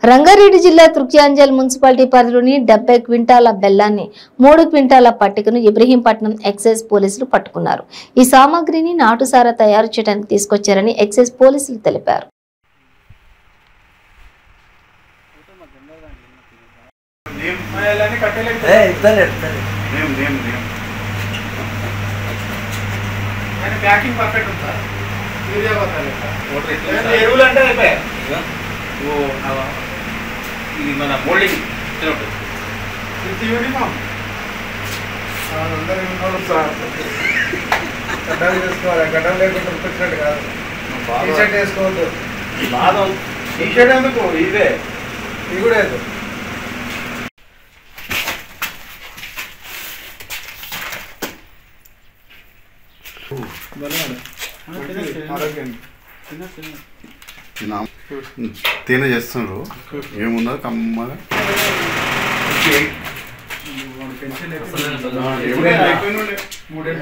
రంగారెడ్డి జిల్లా తృక్యాంజల్ మున్సిపాలిటీ పరిధిలోని 70 క్వింటాల బెల్లాన్ని 3 క్వింటాల పట్టికను ఇబ్రహీంపట్నం ఎక్సైజ్ పోలీసులు పట్టుకున్నారు. ఈ సామాగ్రిని నాటుసారా తయారు చేయడానికి తీసుకొచ్చారని ఎక్సైజ్ పోలీసులు తెలిపారు. ప్యాకింగ్ పర్ఫెక్ట్ ఉందా? ఎరువులు అంటే ఇది మన మోల్డింగ్ ఇది యూనిఫామ్ గడ్డలు చేసుకోవాలి. గడ్డలు లేకుండా ఉడిపించినట్టు కాదు. టీషర్ట్ వేసుకోవద్దు. టీషర్ట్ ఎందుకు? ఇదే ఇది కూడా లేదు. తేనె చేస్తున్నారు. ఏమున్నది కమ్మగా మూడేళ్ళు